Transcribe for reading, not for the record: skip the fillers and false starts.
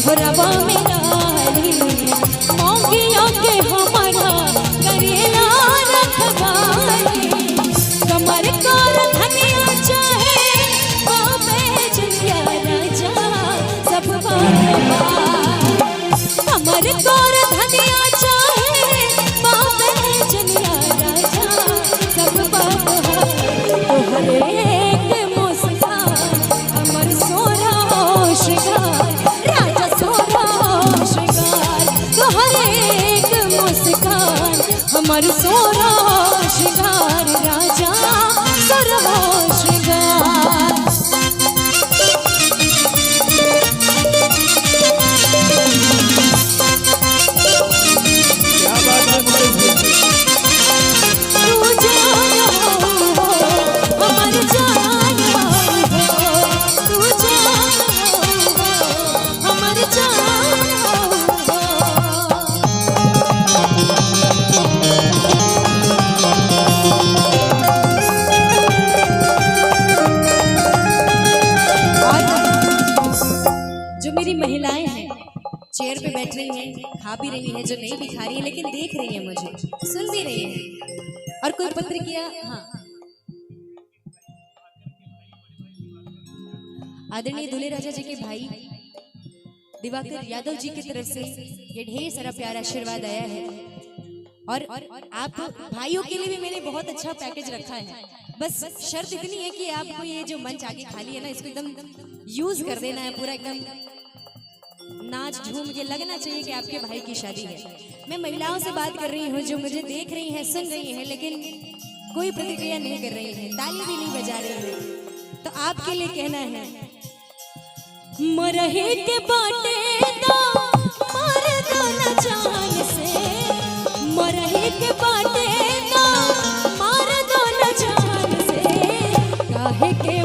घोरवा में डाली मोंगियों के हमारा करेला रखवाली कमर कर धनिया चाहे बाबे जलिया राजा सब कमर कर धनिया चाहे बाबे जलिया राजा सब तोहरे एक मुस्कान हमर सोरा श्रृंगार राजा सोरा श्रृंगार तोहरे एक मुस्कान हमर सोरा श्रृंगार राजा सोरा श्रृंगार। महिलाएं हैं चेयर पे बैठ रही हैं, खा भी रही हैं, जो नहीं भी खा रही है लेकिन देख रही है, मुझे सुन भी रही है। और कोई पत्रिका आदरणीय दूल्हे राजा जी के भाई दिवाकर यादव जी की तरफ से ये ढेर सारा प्यारा आशीर्वाद आया है। और आप भाइयों के लिए भी मैंने बहुत अच्छा पैकेज रखा है। बस शर्त इतनी है कि आपको ये जो मंच आगे खाली है ना, इसको एकदम यूज कर देना है पूरा, एकदम नाच झूम के लगना चाहिए कि आपके भाई की शादी है। मैं महिलाओं से बात कर रही हूँ जो मुझे देख रही हैं, सुन रही हैं, लेकिन कोई प्रतिक्रिया नहीं कर रही है, ताली भी नहीं बजा रही है। तो आपके लिए कहना है मरहे के बाटे दो मार दो न जान से, मरहे के बाटे दो मार दो न जान से, काहे के